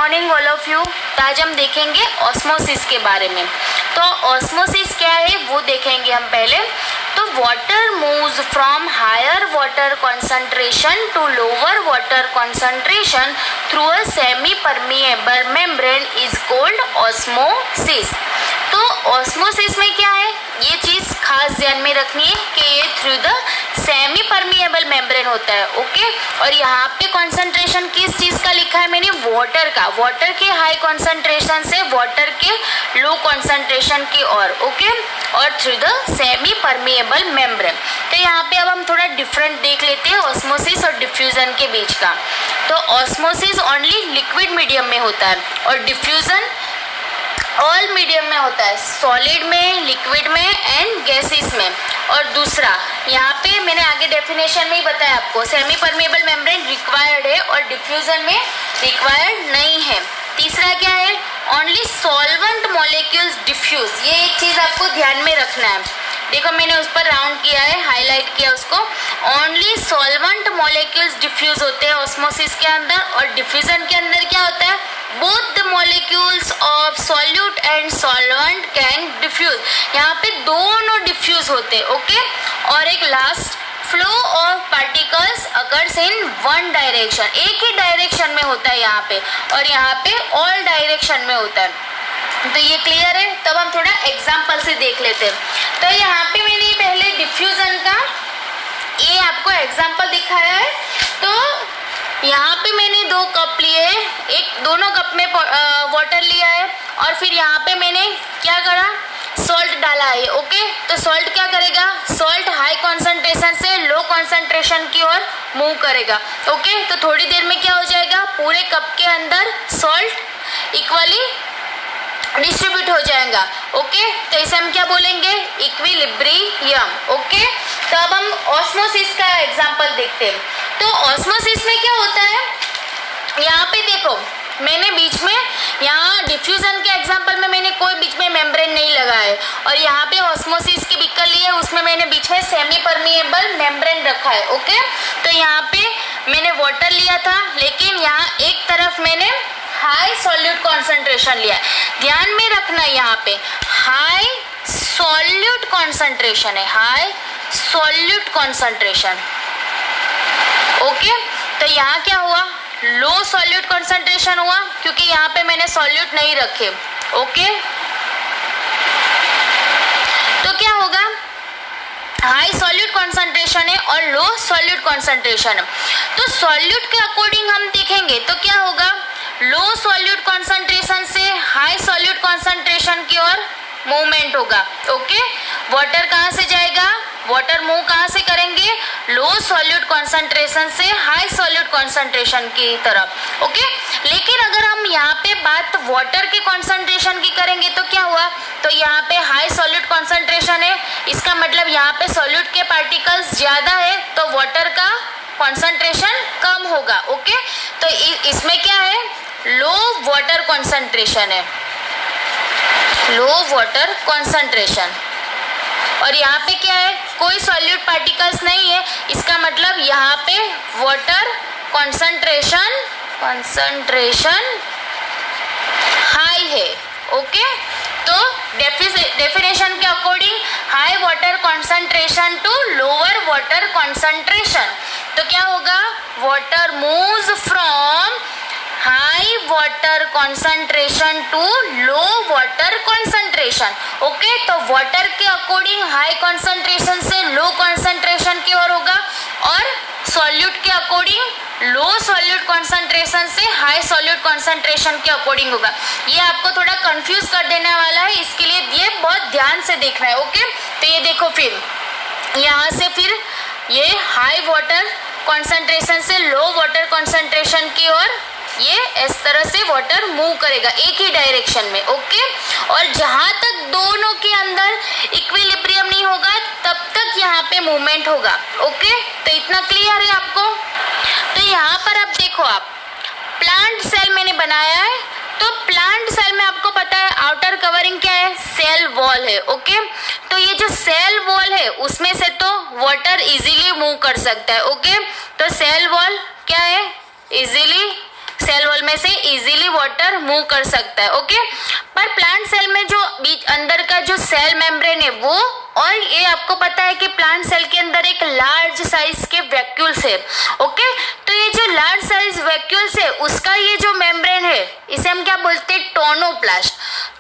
Morning all of you. तो आज हम देखेंगे ऑस्मोसिस के बारे में। तो ऑस्मोसिस क्या है वो देखेंगे हम पहले। तो water moves from higher water concentration to lower water concentration through a semi permeable membrane is called osmosis. तो ऑस्मोसिस में क्या है, ये चीज खास ध्यान में रखनी है कि ये through the semi permeable membrane होता है। ओके, और यहाँ पे कंसंट्रेशन किस चीज का लिखा है मैंने, वाटर का, वाटर के हाई कंसंट्रेशन से वाटर के लो कंसंट्रेशन की ओर। ओके, और through the semi permeable membrane. तो यहाँ पे अब हम थोड़ा डिफरेंट देख लेते हैं ऑस्मोसिस और डिफ्यूजन के बीच का। तो ऑस्मोसिस ओनली लिक्विड मीडियम में होता है और डिफ्यूजन ऑल मीडियम में होता है, सॉलिड में, लिक्विड में एंड गैसेस में। और दूसरा यहाँ पे मैंने आगे डेफिनेशन में ही बताया आपको, सेमी परमिएबल मेम्ब्रेन रिक्वायर्ड है और डिफ्यूजन में रिक्वायर्ड नहीं है। तीसरा क्या है, ओनली सॉल्वेंट मॉलिक्यूल्स डिफ्यूज। ये एक चीज आपको ध्यान में रखना है। देखो मैंने उस पर राउंड किया है, हाईलाइट किया उसको। ओनली सॉल्वेंट मॉलिक्यूल्स डिफ्यूज होते हैं ऑस्मोसिस के अंदर, और डिफ्यूजन के अंदर क्या होता है, both the molecules of solute and solvent can diffuse. यहाँ पे दोनों डिफ्यूज होते हैं। ओके, और एक last, flow of particles occurs in one direction. एक ही डायरेक्शन में होता है यहाँ पे, और यहाँ पे ऑल डायरेक्शन में होता है। तो ये क्लियर है। तब हम थोड़ा एग्जाम्पल से देख लेते हैं। तो यहाँ पे मैंने पहले डिफ्यूजन का ये आपको एग्जाम्पल दिखाया है। तो यहाँ पे मैंने 2 कप लिए, एक दोनों कप में वाटर लिया है, और फिर यहाँ पे मैंने क्या करा, सॉल्ट डाला है। ओके, तो सॉल्ट क्या करेगा, सॉल्ट हाई कंसंट्रेशन से लो कंसंट्रेशन की ओर मूव करेगा। ओके, तो थोड़ी देर में क्या हो जाएगा, पूरे कप के अंदर सॉल्ट इक्वली डिस्ट्रीब्यूट हो जाएगा। ओके, तो इसे हम क्या बोलेंगे, इक्विलिब्रियम। ओके, तो अब हम ऑस्मोसिस का एग्जांपल देखते हैं। तो ऑस्मोसिस में क्या होता है, यहाँ पे देखो मैंने बीच में, यहाँ डिफ्यूजन के एग्जांपल में मैंने कोई बीच में मेम्ब्रेन नहीं लगाया है, और यहाँ पे ऑस्मोसिस की बिक्कल ली है, उसमें मैंने बीच में सेमी परमिएबल मेम्ब्रेन रखा है। ओके, तो यहाँ पे मैंने वाटर लिया था, लेकिन यहाँ एक तरफ मैंने हाई सॉल्यूट कॉन्सेंट्रेशन लिया है। ध्यान में रखना यहाँ पे हाई सॉल्यूट कॉन्सेंट्रेशन है, हाई सॉल्यूट कॉन्सेंट्रेशन। ओके, तो यहाँ क्या हुआ, लो सॉल्यूट कॉन्सेंट्रेशन हुआ, क्योंकि यहाँ पे मैंने सॉल्यूट नहीं रखे। ओके, तो क्या होगा, हाई सॉल्यूट कॉन्सेंट्रेशन है और लो सॉल्यूट कॉन्सेंट्रेशन है। तो सॉल्यूट के अकॉर्डिंग हम देखेंगे तो क्या होगा, लो सॉल्यूट कॉन्सेंट्रेशन से हाई सॉल्यूट कॉन्सेंट्रेशन की ओर मूवमेंट होगा। ओके, वाटर कहाँ से जाएगा, वाटर मूव कहाँ से करेंगे, लो सॉल्यूट कॉन्सेंट्रेशन से हाई सॉल्यूट कॉन्सेंट्रेशन की तरफ। ओके, लेकिन अगर हम यहाँ पे बात वाटर के कॉन्सेंट्रेशन की करेंगे तो क्या हुआ, तो यहाँ पे हाई सॉल्यूट कॉन्सेंट्रेशन है, इसका मतलब यहाँ पे सॉल्यूट के पार्टिकल्स ज़्यादा है, तो वाटर का कॉन्सेंट्रेशन कम होगा। ओके, तो इसमें क्या है, लो वाटर कॉन्सेंट्रेशन है, लो वाटर कॉन्सेंट्रेशन, और यहाँ पे क्या है, कोई सॉल्यूट पार्टिकल्स नहीं है, इसका मतलब यहाँ पे वाटर कॉन्सेंट्रेशन हाई है। ओके, तो डेफिनेशन के according high water concentration to lower water concentration, तो क्या होगा, water moves from high water concentration to low water concentration. Okay, तो वाटर के अकॉर्डिंग हाई कॉन्सेंट्रेशन से लो कॉन्सेंट्रेशन की ओर होगा, और सॉल्यूट के अकॉर्डिंग लो सॉल्यूट कॉन्सेंट्रेशन से हाई सॉल्यूट कॉन्सेंट्रेशन के अकॉर्डिंग होगा। ये आपको थोड़ा कंफ्यूज कर देने वाला है, इसके लिए ये बहुत ध्यान से देखना है। ओके, तो ये देखो, फिर यहाँ से फिर ये हाई वाटर कॉन्सेंट्रेशन से लो वाटर कॉन्सेंट्रेशन की ओर ये इस तरह से वाटर मूव करेगा एक ही डायरेक्शन में। ओके, और जहां तक दोनों के अंदर इक्विलिब्रियम नहीं होगा तब तक यहाँ पे मूवमेंट होगा। ओके, तो इतना क्लियर है आपको। तो यहाँ पर अब देखो, आप प्लांट सेल मैंने बनाया है, तो प्लांट सेल में आपको पता है आउटर कवरिंग क्या है, सेल वॉल है। ओके, तो ये जो सेल वॉल है उसमें से तो वाटर इजीली मूव कर सकता है। ओके, तो सेल वॉल क्या है, इजीली सेल वॉल में से इजीली वाटर मूव कर सकता है। ओके, पर प्लांट सेल में जो बीच अंदर का जो सेल मेम्ब्रेन है वो, और ये आपको पता है कि प्लांट सेल के अंदर एक लार्ज साइज के वैक्यूल्स है। ओके, तो ये जो लार्ज साइज वैक्यूल्स है उसका ये जो मेम्ब्रेन है इसे हम क्या बोलते हैं, टोनोप्लास्ट।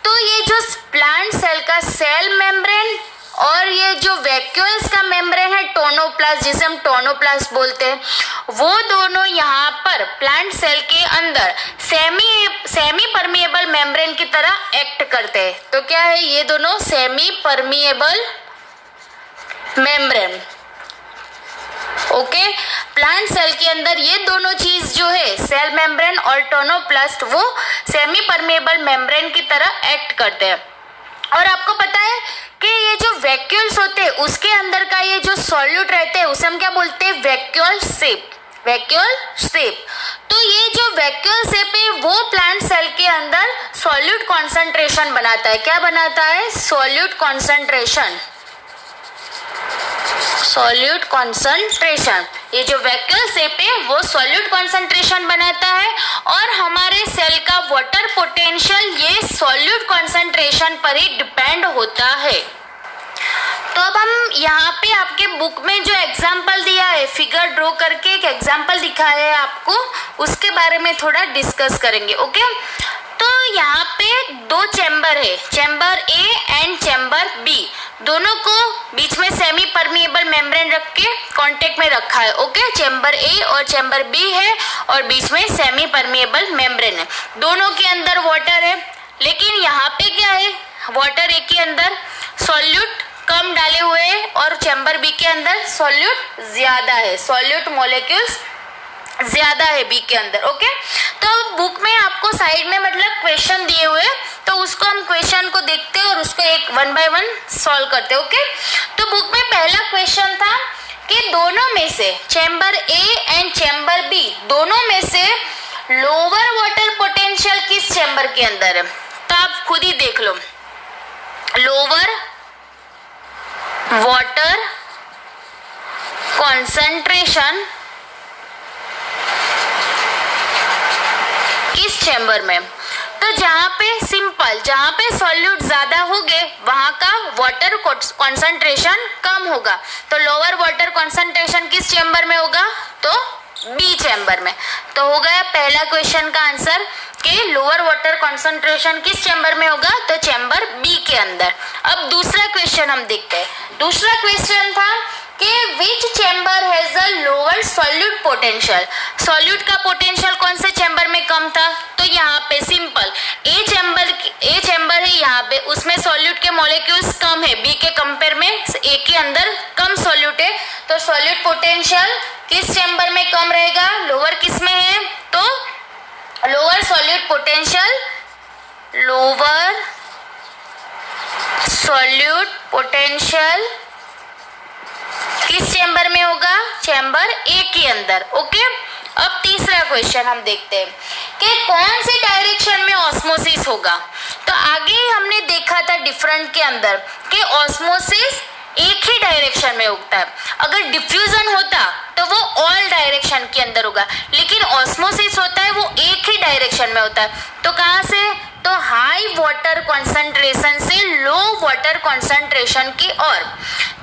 तो ये जो प्लांट सेल का सेल मेम्ब्रेन और ये जो वैक्यूल्स का मेम्ब्रेन है टोनोप्लास्ट, जिसे हम टोनोप्लास्ट बोलते हैं, वो दोनों यहाँ पर प्लांट सेल के अंदर सेमी परमिएबल मेम्ब्रेन की तरह एक्ट करते हैं। तो क्या है, ये दोनों semi permeable membrane. Okay, plant cell के अंदर ये दोनों चीज जो है, सेल मेम्ब्रेन और टोनोप्लास्ट, वो सेमी परमिएबल मेम्ब्रेन की तरह एक्ट करते हैं। और आपको पता है कि ये जो वैक्यूल्स होते हैं उसके अंदर का ये जो सॉल्यूट रहते हैं उसे हम क्या बोलते हैं, वैक्यूल शेप। वैक्यूल शेप, तो ये जो वैक्यूल शेप है वो प्लांट सेल के अंदर सॉल्यूट कॉन्सेंट्रेशन बनाता है। क्या बनाता है, सॉल्यूट कॉन्सेंट्रेशन। सॉल्यूट कॉन्सेंट्रेशन, ये जो वैक्यूल शेप है वो सॉल्यूट कॉन्सेंट्रेशन बनाता है, और हमारे सेल का वाटर पोटेंशियल ये सॉल्यूट कॉन्सेंट्रेशन पर ही डिपेंड होता है। तो अब हम यहाँ पे आपके बुक में जो एग्जाम्पल दिया है, फिगर ड्रॉ करके एक एग्जाम्पल दिखाया है आपको, उसके बारे में थोड़ा डिस्कस करेंगे। ओके, तो यहाँ पे दो चैम्बर है, chamber A and chamber B, दोनों को बीच में सेमी परमिएबल मेम्ब्रेन रख के कांटेक्ट में रखा है। ओके, चैम्बर ए और चैम्बर बी है और बीच में सेमी परमिएबल मेम्ब्रेन है, दोनों के अंदर वाटर है। लेकिन यहाँ पे क्या है, वाटर ए के अंदर सॉल्यूट कम डाले हुए हैं और चैम्बर बी के अंदर सॉल्यूट ज्यादा है, सॉल्यूट मॉलिक्यूल्स ज्यादा है बी के अंदर। ओके, तो बुक में आपको साइड में मतलब क्वेश्चन दिए हुए, तो उसको हम क्वेश्चन को देखते हैं और उसको एक वन बाय वन सॉल्व करते हैं। ओके, तो बुक में पहला क्वेश्चन था कि दोनों में से, chamber A and chamber B, दोनों में से लोअर वाटर पोटेंशियल किस चैम्बर के अंदर है। तो आप खुद ही देख लो, लोअर वाटर कॉन्सेंट्रेशन किस चैम्बर में, तो जहां पे सिंपल, जहां पे सॉल्यूट ज्यादा हो गए वहां का वाटर कॉन्सेंट्रेशन कम होगा। तो लोअर वाटर कॉन्सेंट्रेशन किस चैम्बर में होगा, तो बी चैम्बर में। तो हो गया पहला क्वेश्चन का आंसर कि लोअर वाटर कॉन्सेंट्रेशन किस चैम्बर में होगा, तो चैम्बर बी के अंदर। अब दूसरा क्वेश्चन हम देखते हैं। दूसरा क्वेश्चन था कि which chamber has a lower solute potential, solute का पोटेंशियल कौन से चैम्बर में कम था, तो यहाँ पे सिंपल ए चैम्बर है यहाँ पे, उसमें सॉल्यूट के मॉलिक्यूल्स कम है, बी के कंपेयर में ए के अंदर कम सॉल्यूट है, तो सॉल्यूट पोटेंशियल किस चैम्बर में कम रहेगा, लोअर किस में है, तो lower solute potential, lower solute potential किस चैम्बर में होगा, चैम्बर ए के अंदर। ओके, अब तीसरा क्वेश्चन हम देखते हैं कि कौन सी डायरेक्शन में ऑस्मोसिस होगा। तो आगे हमने देखा था डिफरेंट के अंदर कि ऑस्मोसिस एक ही डायरेक्शन में होता है, अगर डिफ्यूजन होता तो वो ऑल डायरेक्शन के अंदर होगा, लेकिन ऑस्मोसिस होता है वो एक ही डायरेक्शन में होता है। तो कहाँ से, तो हाई वाटर कॉन्सेंट्रेशन से लो वाटर कॉन्सेंट्रेशन की ओर।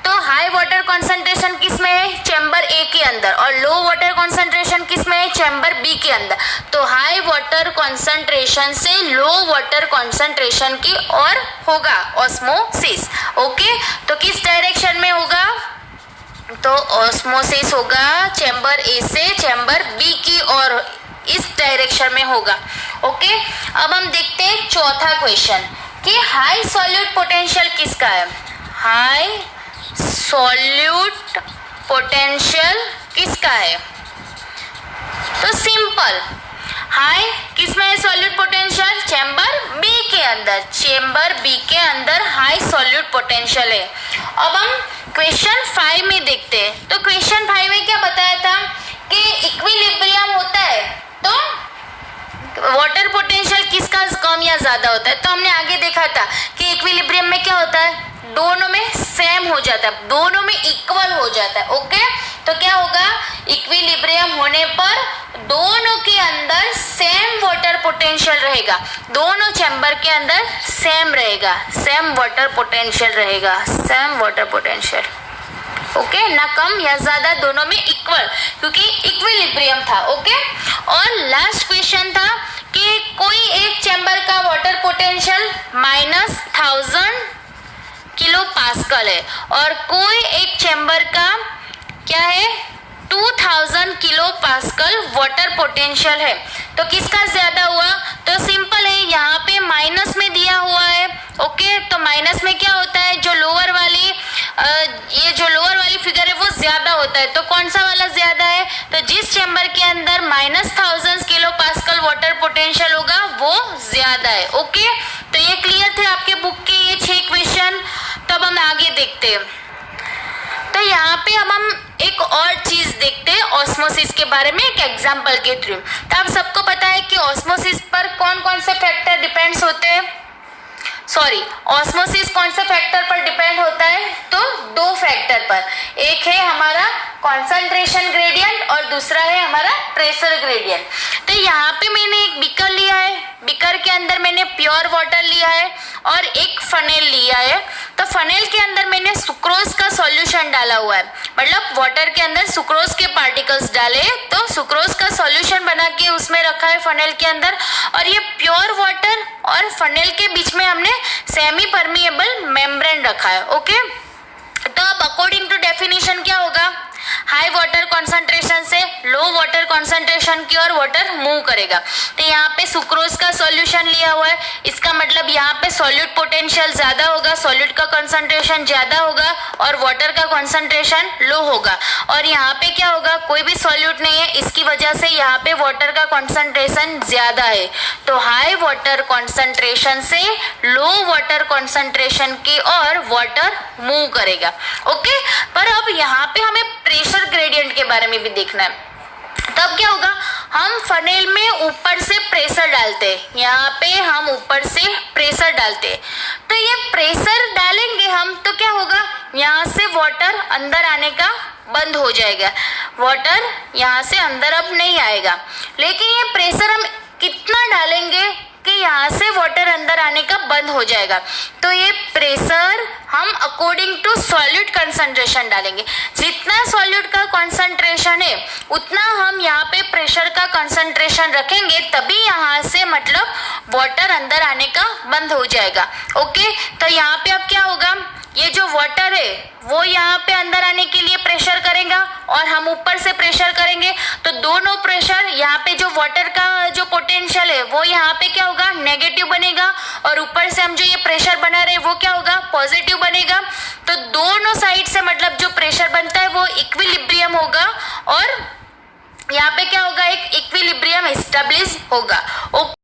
तो हाई वाटर कॉन्सेंट्रेशन किस में है, चैम्बर ए के अंदर, और लो वाटर कॉन्सेंट्रेशन किस में है, चैम्बर बी के अंदर। तो हाई वाटर कॉन्सेंट्रेशन से लो वाटर कॉन्सेंट्रेशन की ओर होगा ऑस्मोसिस। ओके, तो किस डायरेक्शन में होगा, तो ऑस्मोसिस होगा चैम्बर ए से चैम्बर बी की ओर, इस डायरेक्शन में होगा। ओके, अब हम देखते हैं चौथा क्वेश्चन कि हाई सॉल्यूट पोटेंशियल किसका है, हाई सॉल्यूट पोटेंशियल किसका है, तो सिंपल हाई किस में है सॉल्यूट पोटेंशियल, चैम्बर बी के अंदर, चैम्बर बी के अंदर हाई सॉल्यूट पोटेंशियल है। अब हम क्वेश्चन 5 में देखते हैं। तो क्वेश्चन 5 में क्या बताया था कि इक्विलिब्रियम होता है तो वाटर पोटेंशियल किसका कम या ज्यादा होता है। तो हमने आगे देखा था कि इक्विलिब्रियम में क्या होता है, दोनों में सेम हो जाता है, दोनों में इक्वल हो जाता है। ओके, तो क्या होगा, इक्विलिब्रियम होने पर दोनों के अंदर सेम वाटर पोटेंशियल रहेगा, दोनों चैम्बर के अंदर सेम रहेगा, सेम वाटर पोटेंशियल रहेगा, सेम वाटर पोटेंशियल। ओके, ना कम या ज्यादा, दोनों में इक्वल, क्योंकि इक्विलिब्रियम था। ओके, और लास्ट क्वेश्चन था कि कोई एक चैम्बर का वाटर पोटेंशियल -1000 किलो पास्कल है और कोई एक चैम्बर का क्या है 2000 किलो पास्कल वाटर पोटेंशियल है, तो किसका ज्यादा हुआ? तो सिंपल है, यहाँ पे माइनस में दिया हुआ है। ओके, तो माइनस में क्या होता है, जो लोअर वाली ये जो लोअर वाली फिगर है वो ज्यादा होता है, तो कौन सा वाला ज्यादा है? तो जिस चैम्बर के अंदर -1000 किलो पास्कल वाटर पोटेंशियल होगा वो ज्यादा है। ओके, तो ये क्लियर थे आपके बुक के ये 6 क्वेश्चन। तो अब हम आगे देखते हैं। तो यहाँ पे हम एक और चीज देखते हैं ऑस्मोसिस के बारे में, एक एग्जांपल के थ्रू। तो आप सबको पता है कि ऑस्मोसिस पर कौन कौन से फैक्टर डिपेंड्स होते हैं, सॉरी, ऑस्मोसिस कौन से फैक्टर पर डिपेंड होता है? तो 2 फैक्टर पर, एक है हमारा कॉन्सेंट्रेशन ग्रेडियंट और दूसरा है हमारा प्रेशर ग्रेडियंट। तो यहाँ पे मैंने एक बीकर लिया है, बीकर के अंदर मैंने प्योर वाटर लिया है और एक फनेल लिया है। तो फनेल के अंदर मैंने सुक्रोज का सॉल्यूशन डाला हुआ है, मतलब वाटर के अंदर सुक्रोज के पार्टिकल्स डाले, तो सुक्रोज का सॉल्यूशन बना के उसमें रखा है फनेल के अंदर। और ये प्योर वाटर और फनेल के बीच में हमने सेमी परमिएबल मेम्ब्रेन रखा है। ओके, तो अब अकॉर्डिंग टू डेफिनेशन क्या होगा? हाई वाटर कॉन्सेंट्रेशन से लो वाटर कॉन्सेंट्रेशन की ओर वाटर मूव करेगा। तो यहाँ पे सुक्रोज का सॉल्यूशन लिया हुआ है, इसका मतलब यहाँ पे सॉल्यूट पोटेंशियल ज्यादा होगा, सॉल्यूट का कॉन्सेंट्रेशन ज्यादा होगा और वाटर का कॉन्सेंट्रेशन लो होगा। और यहाँ पे क्या होगा, कोई भी सॉल्यूट नहीं है, इसकी वजह से यहाँ पे वाटर का कॉन्सेंट्रेशन ज्यादा है। तो हाई वाटर कॉन्सेंट्रेशन से लो वाटर कॉन्सेंट्रेशन की ओर वाटर मूव करेगा। ओके, पर अब यहाँ पे हमें प्रेशर ग्रेडियंट के बारे में भी देखना है। तब क्या होगा, हम फनेल में ऊपर से प्रेशर डालते हैं, यहाँ पे हम ऊपर से प्रेशर डालते हैं। तो ये प्रेशर डालेंगे हम तो क्या होगा, यहाँ से वाटर अंदर आने का बंद हो जाएगा, वाटर यहाँ से अंदर अब नहीं आएगा। लेकिन ये प्रेशर हम कितना डालेंगे कि यहाँ से वाटर अंदर आने का बंद हो जाएगा? तो ये प्रेशर हम अकॉर्डिंग टू सॉल्यूट कंसंट्रेशन डालेंगे, जितना सॉल्यूट का कंसंट्रेशन है उतना हम यहाँ पे प्रेशर का कंसंट्रेशन रखेंगे, तभी यहाँ से मतलब वाटर अंदर आने का बंद हो जाएगा। ओके, तो यहाँ पे अब क्या होगा, ये जो वाटर है वो यहाँ पे अंदर आने के लिए प्रेशर करेगा और हम ऊपर से प्रेशर करेंगे, तो दोनों प्रेशर, यहाँ पे जो वाटर का जो पोटेंशियल है वो यहाँ पे क्या होगा, नेगेटिव बनेगा, और ऊपर से हम जो ये प्रेशर बना रहे हैं वो क्या होगा, पॉजिटिव बनेगा। तो दोनों साइड से मतलब जो प्रेशर बनता है वो इक्विलिब्रियम होगा और यहाँ पे क्या होगा, एक इक्विलिब्रियम एस्टेब्लिश होगा।